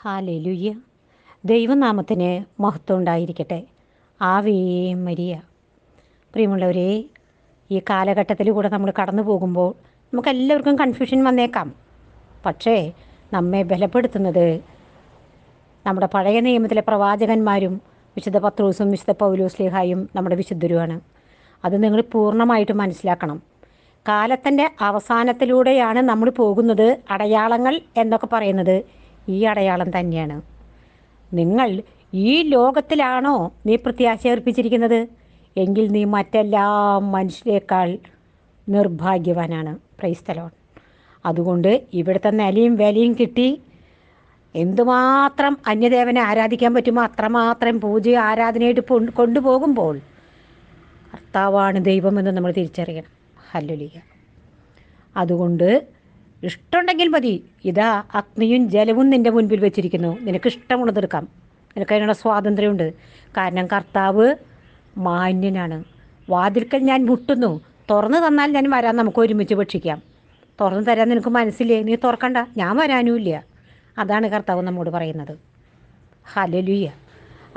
Hallelujah. ദൈവനാമത്തിന് മഹത്വം ഉണ്ടായിരിക്കട്ടെ. Ave Maria. പ്രിയമുള്ളവരെ, ഈ കാലഘട്ടത്തിലൂടെ നമ്മൾ കടന്നു പോകുമ്പോൾ നമുക്കെല്ലാവർക്കും കൺഫ്യൂഷൻ വന്നേക്കാം. പക്ഷേ നമ്മെ ബലപ്പെടുത്തുന്നത് നമ്മുടെ പഴയ നിയമത്തിലെ പ്രവാചകന്മാരും വിശുദ്ധ പത്രോസും വിശുദ്ധ പൗലോസ്ലീഹായും നമ്മുടെ വിശുദ്ധരുമാണ്. അത് നിങ്ങൾ പൂർണ്ണമായിട്ട് മനസ്സിലാക്കണം. കാലത്തിൻ്റെ അവസാനത്തിലൂടെയാണ് നമ്മൾ പോകുന്നത്. അടയാളങ്ങൾ എന്നൊക്കെ പറയുന്നത് ഈ അടയാളം തന്നെയാണ്. നിങ്ങൾ ഈ ലോകത്തിലാണോ നീ പ്രത്യാശ അർപ്പിച്ചിരിക്കുന്നത് എങ്കിൽ നീ മറ്റെല്ലാ മനുഷ്യരെക്കാൾ നിർഭാഗ്യവാനാണ്. Praise the Lord. അതുകൊണ്ട് ഇവിടുത്തെ നിലയും വിലയും കിട്ടി എന്തുമാത്രം അന്യദേവനെ ആരാധിക്കാൻ പറ്റുമോ അത്രമാത്രം പൂജ ആരാധനയായിട്ട് കൊണ്ടുപോകുമ്പോൾ കർത്താവാണ് ദൈവമെന്ന് നമ്മൾ തിരിച്ചറിയണം. ഹല്ലേലൂയ. അതുകൊണ്ട് ഇഷ്ടമുണ്ടെങ്കിൽ മതി. ഇതാ അഗ്നിയും ജലവും നിൻ്റെ മുൻപിൽ വെച്ചിരിക്കുന്നു. നിനക്ക് ഇഷ്ടമുള്ളതെടുക്കാം. നിനക്ക് അതിനുള്ള സ്വാതന്ത്ര്യമുണ്ട്. കാരണം കർത്താവ് മാന്യനാണ്. വാതിൽക്കൽ ഞാൻ മുട്ടുന്നു, തുറന്നു തന്നാൽ ഞാൻ വരാൻ, നമുക്ക് ഒരുമിച്ച് ഭക്ഷിക്കാം. തുറന്നു തരാൻ നിനക്ക് മനസ്സില്ലേ? നീ തുറക്കണ്ട, ഞാൻ വരാനുമില്ല. അതാണ് കർത്താവ് നമ്മോട് പറയുന്നത്. ഹല്ലേലൂയ.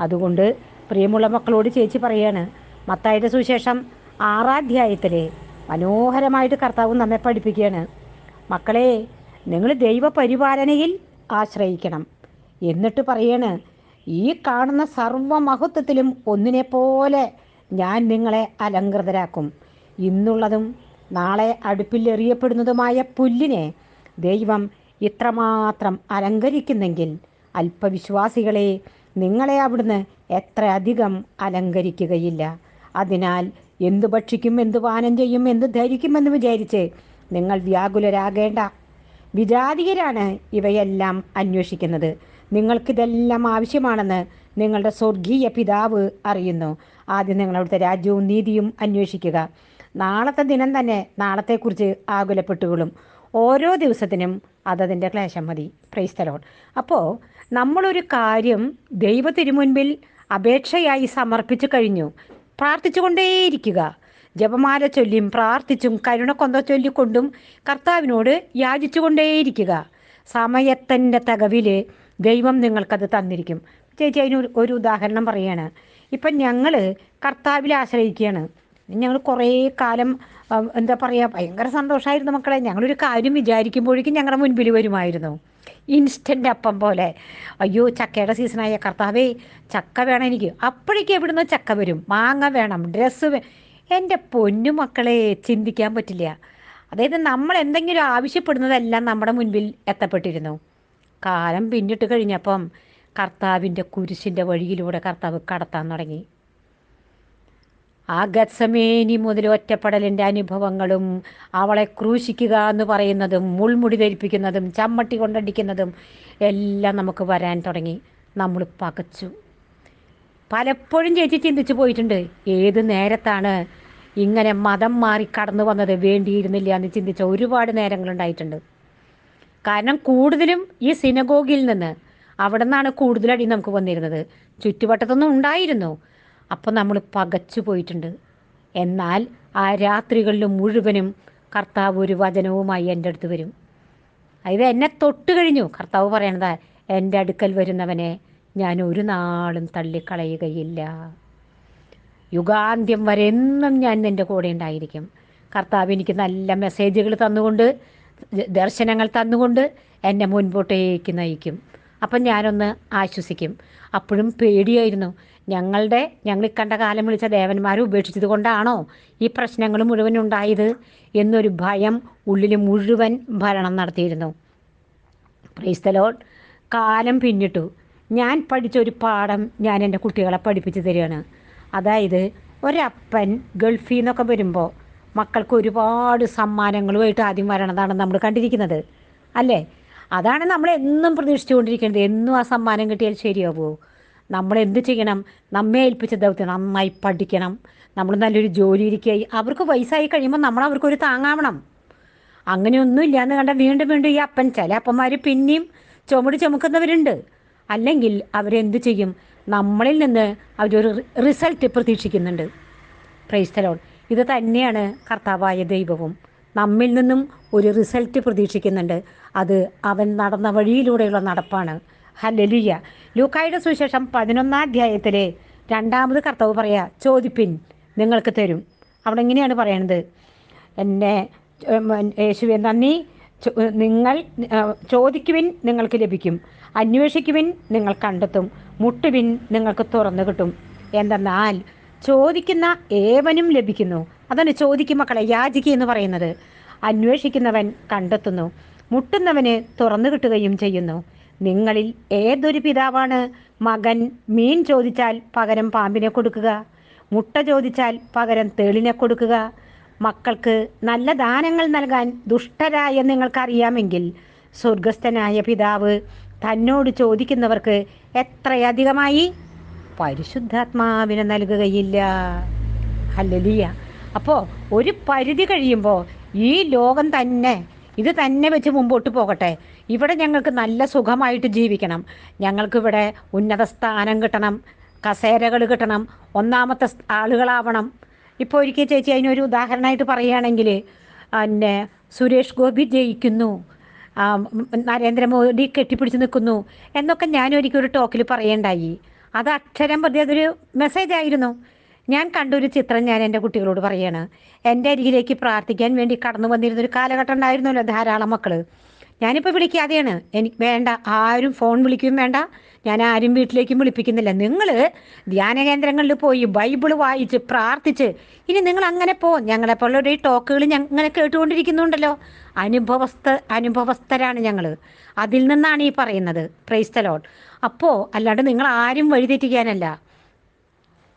അതുകൊണ്ട് പ്രിയമുള്ള മക്കളോട് ചേച്ചി പറയാണ്, മത്തായിയുടെ സുവിശേഷം 6-ാം അധ്യായത്തിൽ മനോഹരമായിട്ട് കർത്താവ് നമ്മെ പഠിപ്പിക്കുകയാണ്. മക്കളെ, നിങ്ങൾ ദൈവപരിപാലനയിൽ ആശ്രയിക്കണം. എന്നിട്ട് പറയാണ്, ഈ കാണുന്ന സർവമഹത്വത്തിലും ഒന്നിനെപ്പോലെ ഞാൻ നിങ്ങളെ അലങ്കൃതരാക്കും. ഇന്നുള്ളതും നാളെ അടുപ്പിൽ എറിയപ്പെടുന്നതുമായ പുല്ലിനെ ദൈവം ഇത്രമാത്രം അലങ്കരിക്കുന്നെങ്കിൽ അല്പവിശ്വാസികളെ, നിങ്ങളെ അവിടുന്ന് എത്രയധികം അലങ്കരിക്കുകയില്ല. അതിനാൽ എന്തു ഭക്ഷിക്കും, എന്തു പാനം ചെയ്യും, എന്തു ധരിക്കുമെന്ന് വിചാരിച്ച് നിങ്ങൾ വ്യാകുലരാകേണ്ട. വിജാതീയരാണ് ഇവയെല്ലാം അന്വേഷിക്കുന്നത്. നിങ്ങൾക്കിതെല്ലാം ആവശ്യമാണെന്ന് നിങ്ങളുടെ സ്വർഗീയ പിതാവ് അറിയുന്നു. ആദ്യം നിങ്ങളവിടുത്തെ രാജ്യവും നീതിയും അന്വേഷിക്കുക. നാളത്തെ ദിനം തന്നെ നാളത്തെക്കുറിച്ച് ആകുലപ്പെട്ടുകൊള്ളും. ഓരോ ദിവസത്തിനും അതതിൻ്റെ ക്ലേശം മതി. Price the Lord. അപ്പോൾ നമ്മളൊരു കാര്യം ദൈവ തിരുമുൻപിൽ അപേക്ഷയായി സമർപ്പിച്ചു കഴിഞ്ഞു. പ്രാർത്ഥിച്ചുകൊണ്ടേയിരിക്കുക. ജപമാല ചൊല്ലിയും പ്രാർത്ഥിച്ചും കരുണക്കൊന്ത ചൊല്ലിക്കൊണ്ടും കർത്താവിനോട് യാചിച്ചു കൊണ്ടേയിരിക്കുക. സമയത്തിൻ്റെ തകവിൽ ദൈവം നിങ്ങൾക്കത് തന്നിരിക്കും. ചേച്ചി അതിന് ഒരു ഉദാഹരണം പറയുകയാണ്. ഇപ്പം ഞങ്ങൾ കർത്താവിൽ ആശ്രയിക്കുകയാണ്. ഞങ്ങൾ കുറേ കാലം എന്താ പറയുക, ഭയങ്കര സന്തോഷമായിരുന്നു മക്കളെ. ഞങ്ങളൊരു കാര്യം വിചാരിക്കുമ്പോഴേക്കും ഞങ്ങളുടെ മുൻപിൽ വരുമായിരുന്നു. ഇൻസ്റ്റൻ്റ് അപ്പം പോലെ. അയ്യോ, ചക്കയുടെ സീസണായ കർത്താവേ, ചക്ക വേണം എനിക്ക്. അപ്പോഴേക്കും എവിടുന്ന് ചക്ക വരും. മാങ്ങ വേണം, ഡ്രസ്സ് എൻ്റെ പൊന്നു മക്കളെ, ചിന്തിക്കാൻ പറ്റില്ല. അതായത് നമ്മൾ എന്തെങ്കിലും ആവശ്യപ്പെടുന്നതെല്ലാം നമ്മുടെ മുൻപിൽ എത്തപ്പെട്ടിരുന്നു. കാലം പിന്നിട്ട് കഴിഞ്ഞപ്പം കർത്താവിൻ്റെ കുരിശിൻ്റെ വഴിയിലൂടെ കർത്താവ് കടത്താൻ തുടങ്ങി. ആ ഗത്സമേനി മുതൽ ഒറ്റപ്പെടലിൻ്റെ അനുഭവങ്ങളും അവളെ ക്രൂശിക്കുക എന്ന് പറയുന്നതും മുൾമുടി ധരിപ്പിക്കുന്നതും ചമ്മട്ടി കൊണ്ടടിക്കുന്നതും എല്ലാം നമുക്ക് വരാൻ തുടങ്ങി. നമ്മൾ പകച്ചു. പലപ്പോഴും ചേച്ചി ചിന്തിച്ചു പോയിട്ടുണ്ട്, ഏത് നേരത്താണ് ഇങ്ങനെ മതം മാറി കടന്നു വന്നത്, വേണ്ടിയിരുന്നില്ല എന്ന് ചിന്തിച്ച ഒരുപാട് നേരങ്ങളുണ്ടായിട്ടുണ്ട്. കാരണം കൂടുതലും ഈ സിനഗോഗിൽ നിന്ന്, അവിടെ നിന്നാണ് കൂടുതലടി നമുക്ക് വന്നിരുന്നത്. ചുറ്റുവട്ടത്തൊന്നും ഉണ്ടായിരുന്നു. അപ്പോൾ നമ്മൾ പകച്ചു പോയിട്ടുണ്ട്. എന്നാൽ ആ രാത്രികളിൽ മുഴുവനും കർത്താവ് ഒരു വചനവുമായി എൻ്റെ അടുത്ത് വരും. അതായത് എന്നെ തൊട്ട് കഴിഞ്ഞു. കർത്താവ് പറയണതാ, എൻ്റെ അടുക്കൽ വരുന്നവനെ ഞാൻ ഒരു നാളും തള്ളിക്കളയുകയില്ല. യുഗാന്ത്യം വരെ എന്നും ഞാൻ നിൻ്റെ കൂടെ ഉണ്ടായിരിക്കും. കർത്താവ് എനിക്ക് നല്ല മെസ്സേജുകൾ തന്നുകൊണ്ട്, ദർശനങ്ങൾ തന്നുകൊണ്ട് എന്നെ മുൻപോട്ടേക്ക് നയിക്കും. അപ്പം ഞാനൊന്ന് ആശ്വസിക്കും. അപ്പോഴും പേടിയായിരുന്നു. ഞങ്ങൾ കണ്ട കാലം വിളിച്ച ദേവന്മാരെ ഉപേക്ഷിച്ചത് കൊണ്ടാണോ ഈ പ്രശ്നങ്ങൾ മുഴുവൻ ഉണ്ടായത് എന്നൊരു ഭയം ഉള്ളിൽ മുഴുവൻ ഭരണം നടത്തിയിരുന്നു. Price the Lord. കാലം പിന്നിട്ടു. ഞാൻ പഠിച്ചൊരു പാഠം ഞാൻ എൻ്റെ കുട്ടികളെ പഠിപ്പിച്ച് തരികയാണ്. അതായത് ഒരപ്പൻ ഗൾഫിൽ നിന്നൊക്കെ വരുമ്പോൾ മക്കൾക്ക് ഒരുപാട് സമ്മാനങ്ങളുമായിട്ട് ആദ്യം വരണതാണ് നമ്മൾ കണ്ടിരിക്കുന്നത്, അല്ലേ? അതാണ് നമ്മൾ എന്നും പ്രതീക്ഷിച്ചുകൊണ്ടിരിക്കുന്നത്. എന്നും ആ സമ്മാനം കിട്ടിയാൽ ശരിയാവുമോ? നമ്മൾ എന്ത് ചെയ്യണം? നമ്മെ ഏൽപ്പിച്ച ദൗത്യം നന്നായി പഠിക്കണം. നമ്മൾ നല്ലൊരു ജോലി ഇരിക്കുകയായി അവർക്ക് വയസ്സായി കഴിയുമ്പോൾ നമ്മൾ അവർക്കൊരു താങ്ങാവണം. അങ്ങനെയൊന്നും ഇല്ലയെന്ന് കണ്ടാൽ വീണ്ടും വീണ്ടും ഈ അപ്പൻ, ചില അപ്പന്മാർ പിന്നെയും ചുമക്കുന്നവരുണ്ട്. അല്ലെങ്കിൽ അവരെന്ത് ചെയ്യും? നമ്മളിൽ നിന്ന് അവരൊരു റിസൾട്ട് പ്രതീക്ഷിക്കുന്നുണ്ട്. Price the Lord. ഇത് തന്നെയാണ് കർത്താവായ ദൈവവും നമ്മിൽ നിന്നും ഒരു റിസൾട്ട് പ്രതീക്ഷിക്കുന്നുണ്ട്. അത് അവൻ നടന്ന വഴിയിലൂടെയുള്ള നടപ്പാണ്. ഹല്ലേലൂയ. ലൂക്കായുടെ സുവിശേഷം 11-ാം അധ്യായത്തിൽ രണ്ടാമത് കർത്താവ് പറയാ, ചോദിപ്പിൻ നിങ്ങൾക്ക് തരും. അവിടെ ഇങ്ങനെയാണ് പറയണത്, എന്നെ യേശുവെ നന്ദി, നിങ്ങൾ ചോദിക്കുവിൻ നിങ്ങൾക്ക് ലഭിക്കും, അന്വേഷിക്കുവിൻ നിങ്ങൾ കണ്ടെത്തും, മുട്ടുവിൻ നിങ്ങൾക്ക് തുറന്നു കിട്ടും. എന്തെന്നാൽ ചോദിക്കുന്ന ഏവനും ലഭിക്കുന്നു. അതാണ് ചോദിക്കും മക്കളെ, യാചിക്കുക എന്ന് പറയുന്നത്. അന്വേഷിക്കുന്നവൻ കണ്ടെത്തുന്നു, മുട്ടുന്നവന് തുറന്നു കിട്ടുകയും ചെയ്യുന്നു. നിങ്ങളിൽ ഏതൊരു പിതാവാണ് മകൻ മീൻ ചോദിച്ചാൽ പകരം പാമ്പിനെ കൊടുക്കുക, മുട്ട ചോദിച്ചാൽ പകരം തേളിനെ കൊടുക്കുക? മക്കൾക്ക് നല്ല ദാനങ്ങൾ നൽകാൻ ദുഷ്ടരായ നിങ്ങൾക്കറിയാമെങ്കിൽ സ്വർഗസ്ഥനായ പിതാവ് തന്നോട് ചോദിക്കുന്നവർക്ക് എത്രയധികമായി പരിശുദ്ധാത്മാവിനെ നൽകുകയില്ല. ഹല്ലേലൂയ. അപ്പോൾ ഒരു പരിധി കഴിയുമ്പോൾ ഈ ലോകം തന്നെ ഇത് തന്നെ വെച്ച് മുമ്പോട്ട് പോകട്ടെ. ഇവിടെ ഞങ്ങൾക്ക് നല്ല സുഖമായിട്ട് ജീവിക്കണം, ഞങ്ങൾക്കിവിടെ ഉന്നത സ്ഥാനം കിട്ടണം, കസേരകൾ കിട്ടണം, ഒന്നാമത്തെ ആളുകളാവണം. ഇപ്പോൾ ഒരിക്കൽ ചേച്ചി അതിനൊരു ഉദാഹരണമായിട്ട് പറയുകയാണെങ്കിൽ, പിന്നെ സുരേഷ് ഗോപി ജയിക്കുന്നു, നരേന്ദ്രമോദി കെട്ടിപ്പിടിച്ച് നിൽക്കുന്നു എന്നൊക്കെ ഞാനൊരിക്കൽ ഒരു ടോക്കിൽ പറയേണ്ടായി. അത് അക്ഷരം പ്രതി അതൊരു മെസ്സേജായിരുന്നു. ഞാൻ കണ്ടൊരു ചിത്രം ഞാൻ എൻ്റെ കുട്ടികളോട് പറയാണ്. എൻ്റെ അരികിലേക്ക് പ്രാർത്ഥിക്കാൻ വേണ്ടി കടന്നു വന്നിരുന്നൊരു കാലഘട്ടം ഉണ്ടായിരുന്നല്ലോ, ധാരാളം മക്കൾ. ഞാനിപ്പോൾ വിളിക്കാതെയാണ്, എനിക്ക് വേണ്ട, ആരും ഫോൺ വിളിക്കുകയും വേണ്ട, ഞാൻ ആരും വീട്ടിലേക്കും വിളിപ്പിക്കുന്നില്ല. നിങ്ങൾ ധ്യാന കേന്ദ്രങ്ങളിൽ പോയി ബൈബിൾ വായിച്ച് പ്രാർത്ഥിച്ച് ഇനി നിങ്ങൾ അങ്ങനെ ഞങ്ങളെപ്പോലുള്ള ഈ ടോക്കുകൾ ഞങ്ങനെ കേട്ടുകൊണ്ടിരിക്കുന്നുണ്ടല്ലോ. അനുഭവസ്ഥരാണ് ഞങ്ങൾ, അതിൽ നിന്നാണ് ഈ പറയുന്നത്. Price the Lord. അപ്പോൾ അല്ലാണ്ട് നിങ്ങൾ ആരും വഴിതെറ്റിക്കാനല്ല.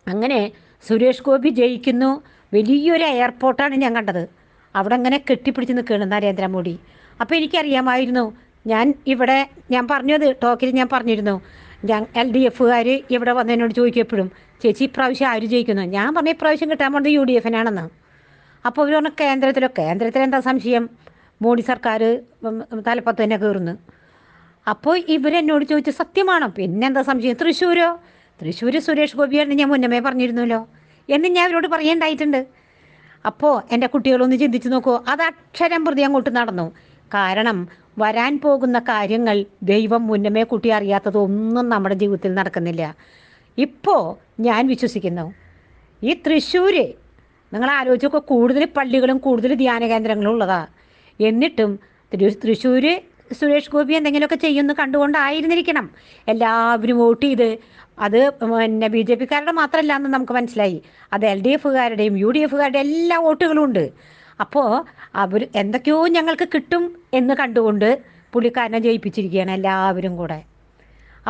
അങ്ങനെ സുരേഷ് ഗോപി ജയിക്കുന്നു, വലിയൊരു എയർപോർട്ടാണ് ഞാൻ കണ്ടത്. അവിടെ അങ്ങനെ കെട്ടിപ്പിടിച്ച് നിൽക്കുകയാണ് നരേന്ദ്രമോദി. അപ്പോൾ എനിക്കറിയാമായിരുന്നു, ഞാൻ പറഞ്ഞത് ടോക്കിൽ ഞാൻ പറഞ്ഞിരുന്നു, LDF-കാർ ഇവിടെ വന്നതിനോട് ചോദിക്കും എപ്പോഴും, ചേച്ചി ഇപ്രാവശ്യം ആര് ജയിക്കുന്നു? ഞാൻ പറഞ്ഞ ഇപ്രാവശ്യം കിട്ടാൻ പോകുന്നത് UDF-നാണെന്ന്. അപ്പോൾ അവർ പറഞ്ഞ കേന്ദ്രത്തിലെന്താ സംശയം, മോഡി സർക്കാർ തലപ്പത്ത് തന്നെ കയറുന്നു. അപ്പോൾ ഇവരെന്നോട് ചോദിച്ചു സത്യമാണോ? പിന്നെന്താ സംശയം? തൃശ്ശൂർ സുരേഷ് ഗോപിയാണെന്ന് ഞാൻ മുന്നമേ പറഞ്ഞിരുന്നല്ലോ എന്ന് ഞാൻ അവരോട് പറയേണ്ടായിട്ടുണ്ട്. അപ്പോൾ എൻ്റെ കുട്ടികളൊന്ന് ചിന്തിച്ച് നോക്കൂ, അത് അക്ഷരം പ്രതി അങ്ങോട്ട് നടന്നു. കാരണം വരാൻ പോകുന്ന കാര്യങ്ങൾ ദൈവം മുന്നമേ കുട്ടി അറിയാത്തതൊന്നും നമ്മുടെ ജീവിതത്തിൽ നടക്കുന്നില്ല. ഇപ്പോൾ ഞാൻ വിശ്വസിക്കുന്നു, ഈ തൃശ്ശൂർ നിങ്ങൾ ആലോചിച്ചൊക്കെ കൂടുതൽ പള്ളികളും കൂടുതൽ ധ്യാന കേന്ദ്രങ്ങളും ഉള്ളതാ. എന്നിട്ടും തൃശ്ശൂർ സുരേഷ് ഗോപി എന്തെങ്കിലുമൊക്കെ ചെയ്യുമെന്ന് കണ്ടുകൊണ്ടായിരുന്നിരിക്കണം എല്ലാവരും വോട്ട് ചെയ്ത്. അത് പിന്നെ BJP-കാരുടെ മാത്രമല്ല എന്ന് നമുക്ക് മനസ്സിലായി, അത് LDF-കാരുടെയും UDF-കാരുടെയും എല്ലാ വോട്ടുകളും ഉണ്ട്. അപ്പോൾ അവർ എന്തൊക്കെയോ ഞങ്ങൾക്ക് കിട്ടും എന്ന് കണ്ടുകൊണ്ട് പുള്ളിക്കാരനെ ജയിപ്പിച്ചിരിക്കുകയാണ് എല്ലാവരും കൂടെ.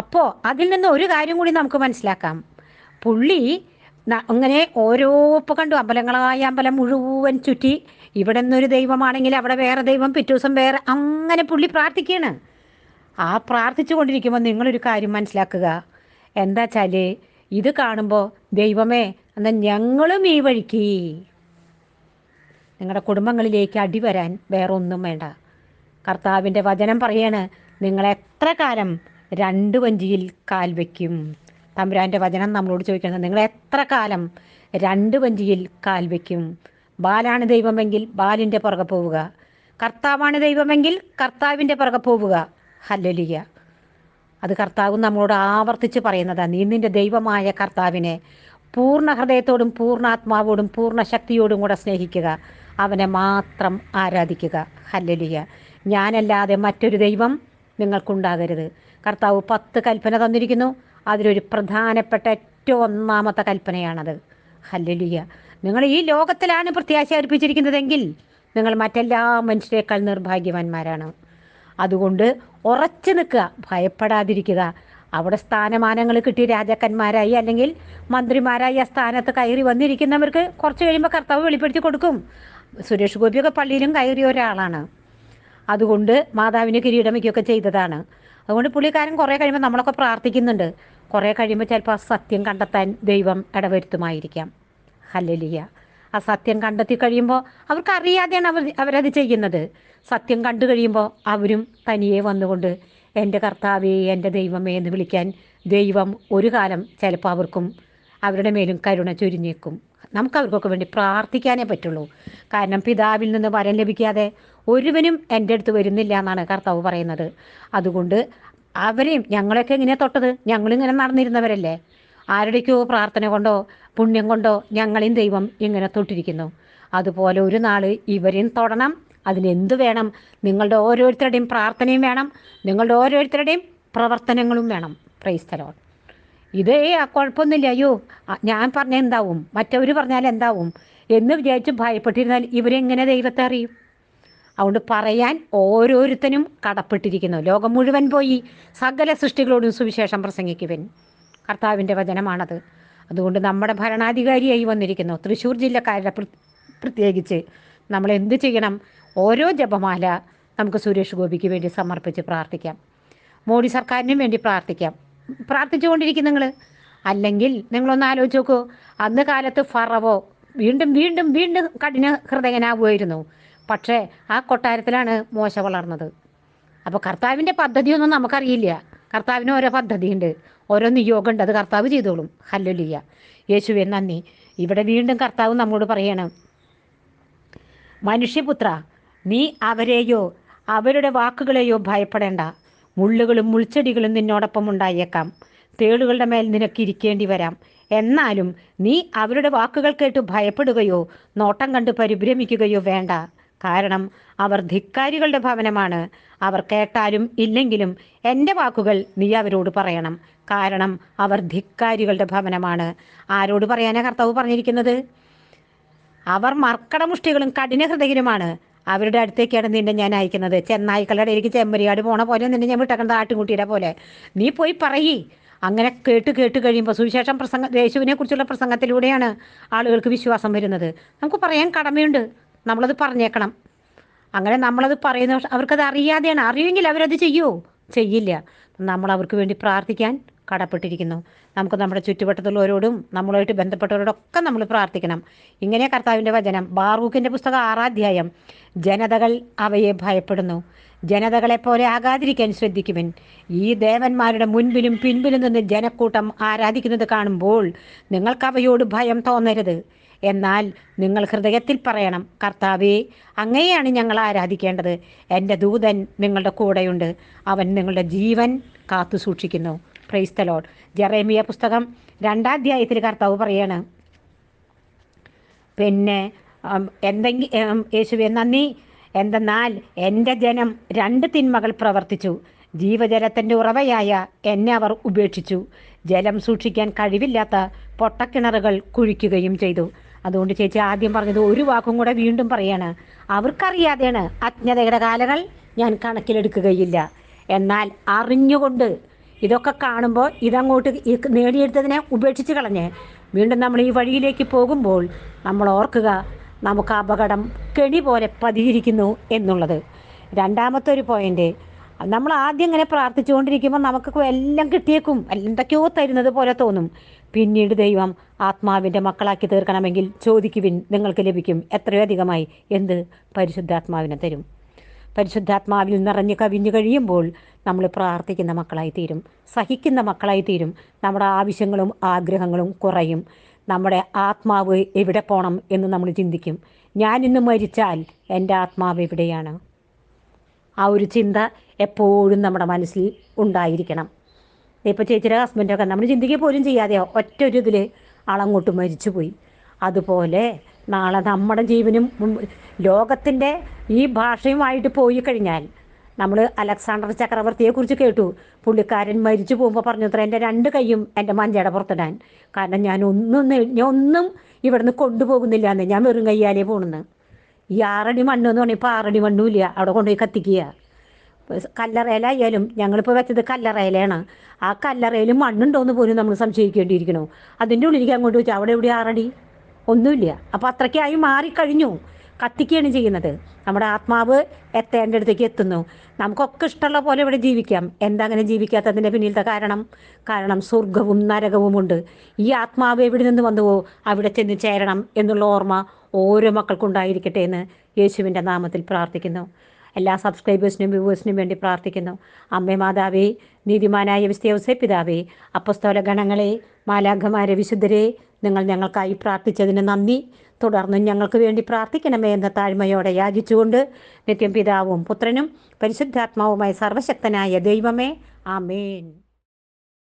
അപ്പോൾ അതിൽ നിന്ന് ഒരു കാര്യം കൂടി നമുക്ക് മനസ്സിലാക്കാം. പുള്ളി അങ്ങനെ ഓരോ ഇപ്പോൾ കണ്ടു, അമ്പലങ്ങളായ അമ്പലം മുഴുവൻ ചുറ്റി, ഇവിടെ നിന്നൊരു ദൈവമാണെങ്കിൽ അവിടെ വേറെ ദൈവം, പിറ്റേ ദിവസം വേറെ, അങ്ങനെ പുള്ളി പ്രാർത്ഥിക്കുകയാണ്. ആ പ്രാർത്ഥിച്ചു കൊണ്ടിരിക്കുമ്പോൾ നിങ്ങളൊരു കാര്യം മനസ്സിലാക്കുക, എന്താ വെച്ചാൽ ഇത് കാണുമ്പോൾ ദൈവമേ എന്നാൽ ഞങ്ങളും ഈ വഴിക്ക്, നിങ്ങളുടെ കുടുംബങ്ങളിലേക്ക് അടി വരാൻ വേറെ ഒന്നും വേണ്ട. കർത്താവിൻ്റെ വചനം പറയാണ്, നിങ്ങളെത്ര കാലം 2 വഞ്ചിയിൽ കാൽ വയ്ക്കും? തമ്പുരാൻ്റെ വചനം നമ്മളോട് ചോദിക്കുന്നത്, നിങ്ങൾ എത്ര കാലം 2 വഞ്ചിയിൽ കാൽ വയ്ക്കും? ബാലാണ് ദൈവമെങ്കിൽ ബാലിൻ്റെ പുറകെ പോവുക, കർത്താവാണ് ദൈവമെങ്കിൽ കർത്താവിൻ്റെ പുറകെ പോവുക. ഹല്ലേലൂയ. അത് കർത്താവ് നമ്മളോട് ആവർത്തിച്ച് പറയുന്നതാണ്. നീ നിൻ്റെ ദൈവമായ കർത്താവിനെ പൂർണ്ണ ഹൃദയത്തോടും പൂർണ്ണാത്മാവോടും പൂർണ്ണ ശക്തിയോടും കൂടെ സ്നേഹിക്കുക, അവനെ മാത്രം ആരാധിക്കുക. ഹല്ലേലൂയ. ഞാനല്ലാതെ മറ്റൊരു ദൈവം നിങ്ങൾക്കുണ്ടാകരുത്. കർത്താവ് 10 കൽപ്പന തന്നിരിക്കുന്നു. അതിലൊരു പ്രധാനപ്പെട്ട ഏറ്റവും ഒന്നാമത്തെ കൽപ്പനയാണത്. ഹല്ലേലൂയ. നിങ്ങൾ ഈ ലോകത്തിലാണ് പ്രത്യാശ അർപ്പിച്ചിരിക്കുന്നതെങ്കിൽ നിങ്ങൾ മറ്റെല്ലാ മനുഷ്യരെക്കാൾ നിർഭാഗ്യവാന്മാരാണ്. അതുകൊണ്ട് ഉറച്ചു നിൽക്കുക, ഭയപ്പെടാതിരിക്കുക. അവിടെ സ്ഥാനമാനങ്ങൾ കിട്ടി രാജാക്കന്മാരായി അല്ലെങ്കിൽ മന്ത്രിമാരായി ആ സ്ഥാനത്ത് കയറി വന്നിരിക്കുന്നവർക്ക് കുറച്ച് കഴിയുമ്പോൾ കർത്താവ് വെളിപ്പെടുത്തി കൊടുക്കും. സുരേഷ് ഗോപിയൊക്കെ പള്ളിയിലും കയറിയ ഒരാളാണ്. അതുകൊണ്ട് മാതാവിന് കിരീടമയ്ക്കൊക്കെ ചെയ്തതാണ്. അതുകൊണ്ട് പുള്ളിക്കാരൻ കുറേ കഴിയുമ്പോൾ നമ്മളൊക്കെ പ്രാർത്ഥിക്കുന്നുണ്ട്. കുറേ കഴിയുമ്പോൾ ചിലപ്പോൾ ആ സത്യം കണ്ടെത്താൻ ദൈവം ഇടവരുത്തുമായിരിക്കാം. ഹല്ലേലൂയ. ആ സത്യം കണ്ടെത്തി കഴിയുമ്പോൾ അവർക്കറിയാതെയാണ് അവരത് ചെയ്യുന്നത്. സത്യം കണ്ടു കഴിയുമ്പോൾ അവരും തനിയെ വന്നുകൊണ്ട് എൻ്റെ കർത്താവേ എൻ്റെ ദൈവമേ എന്ന് വിളിക്കാൻ ദൈവം ഒരു കാലം ചിലപ്പോൾ അവർക്കും അവരുടെ മേലും കരുണ ചൊരിഞ്ഞേക്കും. നമുക്കവർക്കൊക്കെ വേണ്ടി പ്രാർത്ഥിക്കാനേ പറ്റുള്ളൂ. കാരണം പിതാവിൽ നിന്ന് വരം ലഭിക്കാതെ ഒരുവനും എൻ്റെ അടുത്ത് വരുന്നില്ല എന്നാണ് കർത്താവ് പറയുന്നത്. അതുകൊണ്ട് അവരെയും ഞങ്ങളെയൊക്കെ എങ്ങനെയാണ് തൊട്ടത്? ഞങ്ങളിങ്ങനെ നടന്നിരുന്നവരല്ലേ. ആരുടെയൊക്കെയോ പ്രാർത്ഥന കൊണ്ടോ പുണ്യം കൊണ്ടോ ഞങ്ങളെയും ദൈവം ഇങ്ങനെ തൊട്ടിരിക്കുന്നു. അതുപോലെ ഒരു നാൾ ഇവരെയും തൊടണം. അതിനെന്ത് വേണം? നിങ്ങളുടെ ഓരോരുത്തരുടെയും പ്രാർത്ഥനയും വേണം, നിങ്ങളുടെ ഓരോരുത്തരുടെയും പ്രവർത്തനങ്ങളും വേണം. Price the Lord. ഇതേ കുഴപ്പമൊന്നുമില്ല. അയ്യോ ഞാൻ പറഞ്ഞാൽ എന്താവും, മറ്റവർ പറഞ്ഞാൽ എന്താവും എന്ന് വിചാരിച്ച് ഭയപ്പെട്ടിരുന്നാൽ ഇവരെങ്ങനെ ദൈവത്തെ അറിയും? അതുകൊണ്ട് പറയാൻ ഓരോരുത്തനും കടപ്പെട്ടിരിക്കുന്നു. ലോകം മുഴുവൻ പോയി സകല സൃഷ്ടികളോടും സുവിശേഷം പ്രസംഗിക്കുവൻ. കർത്താവിൻ്റെ വചനമാണത്. അതുകൊണ്ട് നമ്മുടെ ഭരണാധികാരിയായി വന്നിരിക്കുന്നു തൃശ്ശൂർ ജില്ലക്കാരുടെ പ്രത്യേകിച്ച് നമ്മൾ എന്ത് ചെയ്യണം? ഓരോ ജപമാല നമുക്ക് സുരേഷ് ഗോപിക്ക് വേണ്ടി സമർപ്പിച്ച് പ്രാർത്ഥിക്കാം. മോഡി സർക്കാരിനും വേണ്ടി പ്രാർത്ഥിക്കാം. പ്രാർത്ഥിച്ചുകൊണ്ടിരിക്കും നിങ്ങൾ. അല്ലെങ്കിൽ നിങ്ങളൊന്ന് ആലോചിച്ച് നോക്കൂ, അന്ന് കാലത്ത് ഫറവോ വീണ്ടും വീണ്ടും വീണ്ടും കഠിന ഹൃദയനാവുമായിരുന്നു. പക്ഷേ ആ കൊട്ടാരത്തിലാണ് മോശ വളർന്നത്. അപ്പോൾ കർത്താവിൻ്റെ പദ്ധതിയൊന്നും നമുക്കറിയില്ല. കർത്താവിന് ഓരോ പദ്ധതിയുണ്ട്, ഓരോ നിയോഗമുണ്ട്. അത് കർത്താവ് ചെയ്തോളും. ഹല്ലേലൂയ. യേശുവേ നന്ദി. ഇവിടെ വീണ്ടും കർത്താവ് നമ്മോട് പറയണം, മനുഷ്യപുത്ര, നീ അവരെയോ അവരുടെ വാക്കുകളെയോ ഭയപ്പെടേണ്ട. മുള്ളുകളും മുൾച്ചെടികളും നിന്നോടൊപ്പം ഉണ്ടായേക്കാം, തേളുകളുടെ മേൽ നിനക്ക് ഇരിക്കേണ്ടി വരാം. എന്നാലും നീ അവരുടെ വാക്കുകൾ കേട്ട് ഭയപ്പെടുകയോ നോട്ടം കണ്ട് പരിഭ്രമിക്കുകയോ വേണ്ട. കാരണം അവർ ധിക്കാരികളുടെ ഭവനമാണ്. അവർ കേട്ടാലും ഇല്ലെങ്കിലും എൻ്റെ വാക്കുകൾ നീ അവരോട് പറയണം. കാരണം അവർ ധിക്കാരികളുടെ ഭവനമാണ്. ആരോട് പറയാനാണ് കർത്താവ് പറഞ്ഞിരിക്കുന്നത്? അവർ മർക്കടമുഷ്ടികളും കഠിന ഹൃദയരുമാണ്. അവരുടെ അടുത്തേക്കാണ് നിന്നെ ഞാൻ അയക്കുന്നത്. ചെന്നായ്ക്കളുടെ ഇടയിലേക്ക് ചെമ്മരിയാട് പോണ പോലെ നിന്നെ ഞാൻ വിട്ടേക്കുന്നത്, ആട്ടുംകുട്ടിയുടെ പോലെ. നീ പോയി പറയ്. അങ്ങനെ കേട്ട് കഴിയുമ്പോൾ സുവിശേഷം യേശുവിനെ കുറിച്ചുള്ള പ്രസംഗത്തിലൂടെയാണ് ആളുകൾക്ക് വിശ്വാസം വരുന്നത്. നമുക്ക് പറയാൻ കടമയുണ്ട്, നമ്മളത് പറഞ്ഞേക്കണം. അങ്ങനെ നമ്മളത് പറയുന്ന അവർക്കത് അറിയാതെയാണ്. അറിയുമെങ്കിൽ അവരത് ചെയ്യുമോ? ചെയ്യില്ല. നമ്മൾ അവർക്ക് വേണ്ടി പ്രാർത്ഥിക്കാൻ കടപ്പെട്ടിരിക്കുന്നു. നമുക്ക് നമ്മുടെ ചുറ്റുവട്ടത്തുള്ളവരോടും നമ്മളുമായിട്ട് ബന്ധപ്പെട്ടവരോടൊക്കെ നമ്മൾ പ്രാർത്ഥിക്കണം. ഇങ്ങനെ കർത്താവിൻ്റെ വചനം ബാറൂക്കിൻ്റെ പുസ്തകം 6-ാം അധ്യായം, ജനതകൾ അവയെ ഭയപ്പെടുന്നു, ജനതകളെപ്പോലെ ആകാതിരിക്കാൻ ശ്രദ്ധിക്കുവിൻ. ഈ ദേവന്മാരുടെ മുൻപിലും പിൻപിലും നിന്ന് ജനക്കൂട്ടം ആരാധിക്കുന്നത് കാണുമ്പോൾ നിങ്ങൾക്ക് അവയോട് ഭയം തോന്നരുത്. എന്നാൽ നിങ്ങൾ ഹൃദയത്തിൽ പറയണം, കർത്താവേ, അങ്ങയെയാണ് ഞങ്ങൾ ആരാധിക്കേണ്ടത്. എൻ്റെ ദൂതൻ നിങ്ങളുടെ കൂടെയുണ്ട്, അവൻ നിങ്ങളുടെ ജീവൻ കാത്തു സൂക്ഷിക്കുന്നു. Price the Lord. ജെറേമിയ പുസ്തകം 2-ാം അധ്യായത്തിൽ കർത്താവ് പറയാണ്, പിന്നെ യേശുവേ നന്ദി. എന്തെന്നാൽ എൻ്റെ ജനം 2 തിന്മകൾ പ്രവർത്തിച്ചു. ജീവജലത്തിൻ്റെ ഉറവയായ എന്നെ അവർ ഉപേക്ഷിച്ചു. ജലം സൂക്ഷിക്കാൻ കഴിവില്ലാത്ത പൊട്ടക്കിണറുകൾ കുഴിക്കുകയും ചെയ്തു. അതുകൊണ്ട് ചേച്ചി ആദ്യം പറഞ്ഞത് ഒരു വാക്കും കൂടെ വീണ്ടും പറയാണ്. അവർക്കറിയാതെയാണ്. അജ്ഞതയുടെ കാലങ്ങൾ ഞാൻ കണക്കിലെടുക്കുകയില്ല. എന്നാൽ അറിഞ്ഞുകൊണ്ട് ഇതൊക്കെ കാണുമ്പോൾ ഇതങ്ങോട്ട് നേടിയെടുത്തതിനെ ഉപേക്ഷിച്ച് കളഞ്ഞ് വീണ്ടും നമ്മൾ ഈ വഴിയിലേക്ക് പോകുമ്പോൾ നമ്മൾ ഓർക്കുക, നമുക്ക് അപകടം കെണി പോലെ പതിയിരിക്കുന്നു എന്നുള്ളത്. രണ്ടാമത്തെ ഒരു പോയിൻ്റ്, നമ്മൾ ആദ്യം ഇങ്ങനെ പ്രാർത്ഥിച്ചുകൊണ്ടിരിക്കുമ്പോൾ നമുക്ക് എല്ലാം കിട്ടിയേക്കും, എന്തൊക്കെയോ തരുന്നത് പോലെ തോന്നും. പിന്നീട് ദൈവം ആത്മാവിൻ്റെ മക്കളാക്കി തീർക്കണമെങ്കിൽ ചോദിക്കുവിൻ, നിങ്ങൾക്ക് ലഭിക്കും, എത്രയോ അധികമായി. എന്ത്? പരിശുദ്ധാത്മാവിനെ തരും. പരിശുദ്ധാത്മാവിൽ നിറഞ്ഞ് കവിഞ്ഞു കഴിയുമ്പോൾ നമ്മൾ പ്രാർത്ഥിക്കുന്ന മക്കളായി തീരും, സഹിക്കുന്ന മക്കളായി തീരും. നമ്മുടെ ആവശ്യങ്ങളും ആഗ്രഹങ്ങളും കുറയും. നമ്മുടെ ആത്മാവ് എവിടെ പോകണം എന്ന് നമ്മൾ ചിന്തിക്കും. ഞാനിന്ന് മരിച്ചാൽ എൻ്റെ ആത്മാവ് എവിടെയാണ്? ആ ഒരു ചിന്ത എപ്പോഴും നമ്മുടെ മനസ്സിൽ ഉണ്ടായിരിക്കണം. ഇപ്പോൾ ചേച്ചിയുടെ ഹസ്ബൻഡൊക്കെ നമ്മൾ ചിന്തിക്കുക പോലും ചെയ്യാതെയോ ഒറ്റ ഒരു ഇതിൽ ആളങ്ങോട്ട് മരിച്ചുപോയി. അതുപോലെ നാളെ നമ്മുടെ ജീവനും ലോകത്തിൻ്റെ ഈ ഭാഷയുമായിട്ട് പോയി കഴിഞ്ഞാൽ, നമ്മൾ അലക്സാണ്ടർ ചക്രവർത്തിയെക്കുറിച്ച് കേട്ടു. പുള്ളിക്കാരൻ മരിച്ചു പോകുമ്പോൾ പറഞ്ഞു അത്ര, എൻ്റെ 2 കൈയും എൻ്റെ മഞ്ചയുടെ പുറത്തിടാൻ. കാരണം ഞാൻ ഒന്നും ഇവിടുന്ന് കൊണ്ടുപോകുന്നില്ല എന്ന്, ഞാൻ വെറും കയ്യാലേ പോകണമെന്ന്. ഈ 6 അടി മണ്ണ് എന്ന് പറഞ്ഞാൽ ഇപ്പോൾ 6 അടി മണ്ണും ഇല്ല, അവിടെ കൊണ്ടുപോയി കത്തിക്കുക. കല്ലറയിലായാലും, ഞങ്ങളിപ്പോൾ വെച്ചത് കല്ലറയിലാണ്, ആ കല്ലറയിൽ മണ്ണുണ്ടോയെന്ന് പോലും നമ്മൾ സംശയിക്കേണ്ടിയിരിക്കണോ. അതിൻ്റെ ഉള്ളിലേക്ക് അങ്ങോട്ട് വെച്ചാൽ അവിടെ എവിടെ 6 അടി ഒന്നുമില്ല. അപ്പോൾ അത്രയ്ക്കായി മാറിക്കഴിഞ്ഞു, കത്തിക്കുകയാണ് ചെയ്യുന്നത്. നമ്മുടെ ആത്മാവ് എത്തേണ്ട അടുത്തേക്ക് എത്തുന്നു. നമുക്കൊക്കെ ഇഷ്ടമുള്ള പോലെ ഇവിടെ ജീവിക്കാം. എന്താ അങ്ങനെ ജീവിക്കാത്തതിൻ്റെ പിന്നിലത്തെ കാരണം സ്വർഗവും നരകവുമുണ്ട്. ഈ ആത്മാവ് എവിടെ നിന്ന് വന്നുവോ അവിടെ ചെന്ന് ചേരണം എന്നുള്ള ഓർമ്മ ഓരോ മക്കൾക്കുണ്ടായിരിക്കട്ടെ എന്ന് യേശുവിൻ്റെ നാമത്തിൽ പ്രാർത്ഥിക്കുന്നു. എല്ലാ സബ്സ്ക്രൈബേഴ്സിനും വ്യൂവേഴ്സിനും വേണ്ടി പ്രാർത്ഥിക്കുന്നു. അമ്മേ മാതാവേ, നീതിമാനായ വിസ്തയോസേ പിതാവേ, അപ്പസ്തോല ഗണങ്ങളെ, മാലാഖമാരെ, വിശുദ്ധരെ, നിങ്ങൾ ഞങ്ങൾക്കായി പ്രാർത്ഥിച്ചതിന് നന്ദി. തുടർന്നും ഞങ്ങൾക്ക് വേണ്ടി പ്രാർത്ഥിക്കണമേ എന്ന താഴ്മയോടെ യാചിച്ചുകൊണ്ട് നിത്യം പിതാവും പുത്രനും പരിശുദ്ധാത്മാവുമായ സർവശക്തനായ ദൈവമേ, ആമേൻ.